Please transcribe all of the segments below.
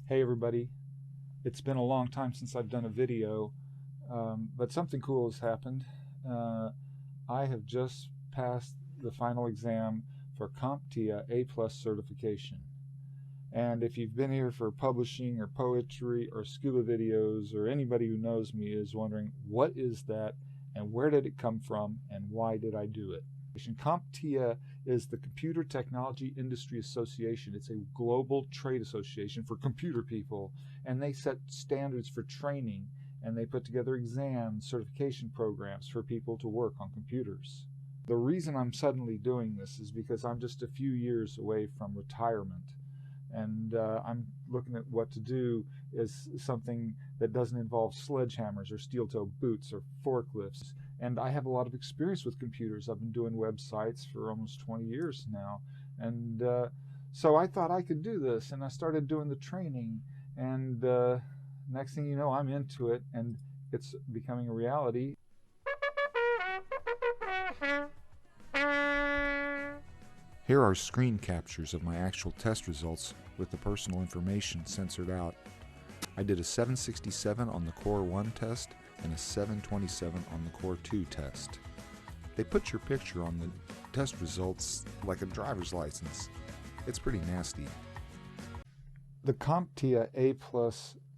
Hey everybody, it's been a long time since I've done a video, but something cool has happened. I have just passed the final exam for CompTIA A+ certification. And if you've been here for publishing or poetry or scuba videos, or anybody who knows me is wondering, what is that and where did it come from and why did I do it? CompTIA is the Computer Technology Industry Association. It's a global trade association for computer people, and they set standards for training, and they put together exams, certification programs for people to work on computers. The reason I'm suddenly doing this is because I'm just a few years away from retirement, and I'm looking at what to do is something that doesn't involve sledgehammers or steel-toe boots or forklifts. And I have a lot of experience with computers. I've been doing websites for almost 20 years now. And so I thought I could do this, and I started doing the training. And next thing you know, I'm into it, and it's becoming a reality. Here are screen captures of my actual test results with the personal information censored out. I did a 767 on the Core 1 test and a 727 on the Core 2 test. They put your picture on the test results like a driver's license. It's pretty nasty. The CompTIA A+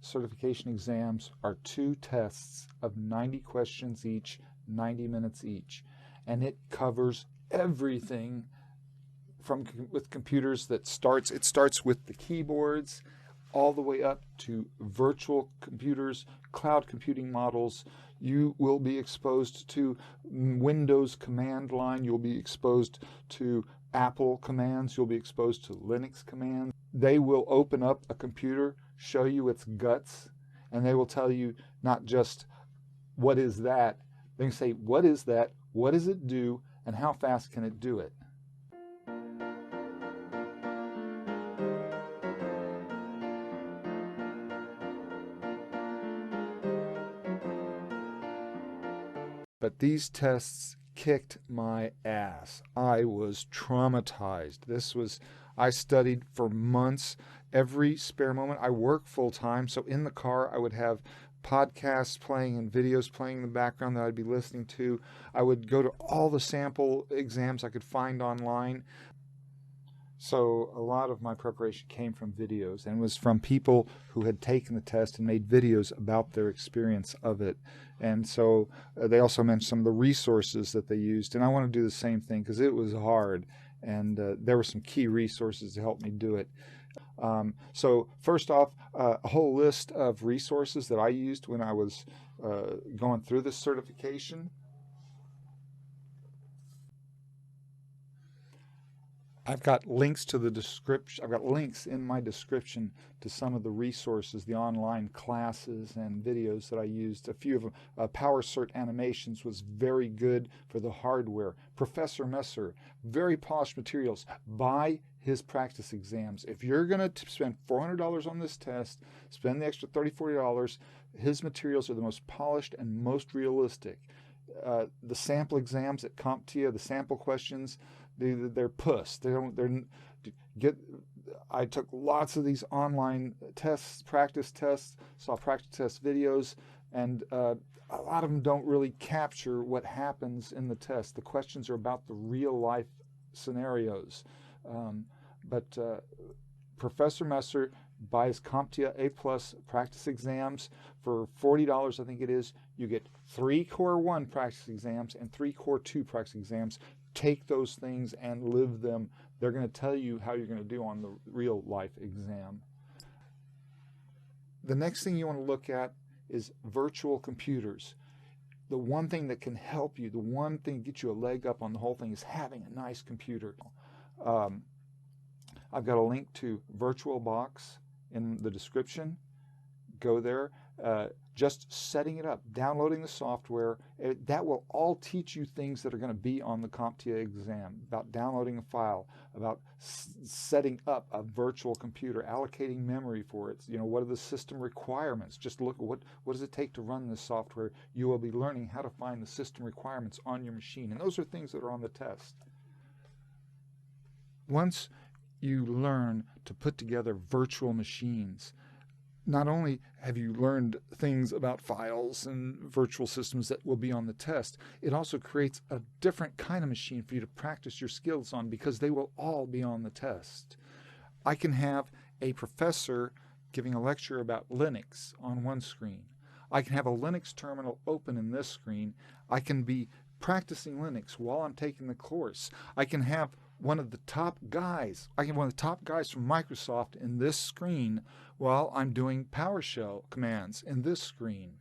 certification exams are 2 tests of 90 questions each, 90 minutes each, and it covers everything with computers. It starts with the keyboards all the way up to virtual computers, cloud computing models. You will be exposed to Windows command line. You'll be exposed to Apple commands. You'll be exposed to Linux commands. They will open up a computer, show you its guts, and they will tell you not just what is that. They can say, what is that? What does it do? And how fast can it do it? But these tests kicked my ass. I was traumatized. I studied for months, every spare moment. I work full time, so in the car I would have podcasts playing and videos playing in the background that I'd be listening to. I would go to all the sample exams I could find online. So a lot of my preparation came from videos, and was from people who had taken the test and made videos about their experience of it. And so they also mentioned some of the resources that they used, and I want to do the same thing because it was hard, and there were some key resources to help me do it. So first off, a whole list of resources that I used when I was going through this certification. I've got links to the description. I've got links in my description to some of the resources, the online classes and videos that I used. A few of them. PowerCert Animations was very good for the hardware. Professor Messer, very polished materials. Buy his practice exams. If you're going to spend $400 on this test, spend the extra $30, $40. His materials are the most polished and most realistic. The sample exams at CompTIA, the sample questions, they're puss. I took lots of these online tests, practice tests, saw practice test videos, and a lot of them don't really capture what happens in the test. The questions are about the real life scenarios. But Professor Messer buys CompTIA A+ practice exams for $40, I think it is. You get 3 Core 1 practice exams and 3 Core 2 practice exams. Take those things and live them. They're going to tell you how you're going to do on the real life exam. The next thing you want to look at is virtual computers. The one thing that can help you, the one thing that gets you a leg up on the whole thing, is having a nice computer. I've got a link to VirtualBox in the description. Go there. Just setting it up, downloading the software, that will all teach you things that are going to be on the CompTIA exam, about downloading a file, about setting up a virtual computer, allocating memory for it. You know, what are the system requirements? Just look at what does it take to run this software. You will be learning how to find the system requirements on your machine, and those are things that are on the test. Once you learn to put together virtual machines, not only have you learned things about files and virtual systems that will be on the test, it also creates a different kind of machine for you to practice your skills on, because they will all be on the test. I can have a professor giving a lecture about Linux on one screen. I can have a Linux terminal open in this screen. I can be practicing Linux while I'm taking the course. I can have one of the top guys from Microsoft in this screen while I'm doing PowerShell commands in this screen.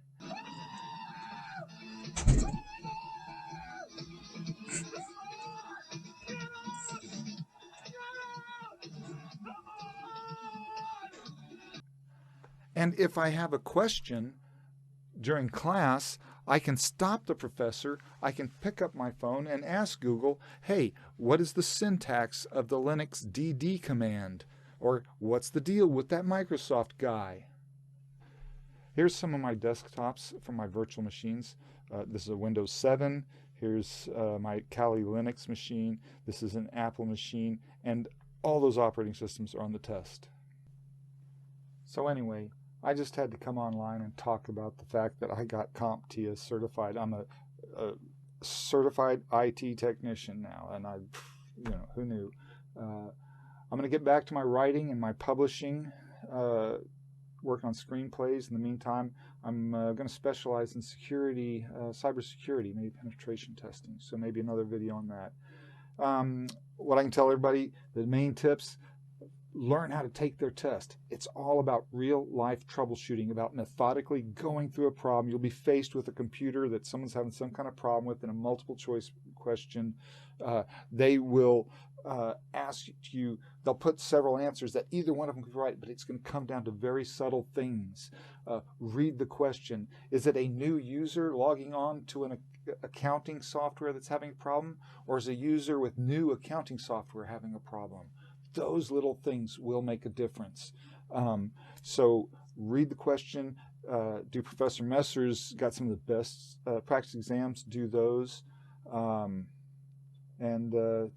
And if I have a question during class, I can stop the professor, I can pick up my phone and ask Google, hey, what is the syntax of the Linux dd command? Or what's the deal with that Microsoft guy? Here's some of my desktops from my virtual machines. This is a Windows 7. Here's my Kali Linux machine. This is an Apple machine. And all those operating systems are on the test. So anyway, I just had to come online and talk about the fact that I got CompTIA certified. I'm a certified IT technician now, and who knew? I'm going to get back to my writing and my publishing, work on screenplays. In the meantime, I'm going to specialize in security, cybersecurity, maybe penetration testing. So maybe another video on that. What I can tell everybody, the main tips: learn how to take their test. It's all about real-life troubleshooting, about methodically going through a problem. You'll be faced with a computer that someone's having some kind of problem with in a multiple-choice question. They will ask you, they'll put several answers that either one of them could be right, but it's going to come down to very subtle things. Read the question. Is it a new user logging on to an accounting software that's having a problem, or is a user with new accounting software having a problem? Those little things will make a difference. So read the question. Do Professor Messer's got some of the best practice exams? Do those. And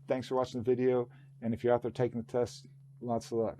thanks for watching the video. And if you're out there taking the test, lots of luck.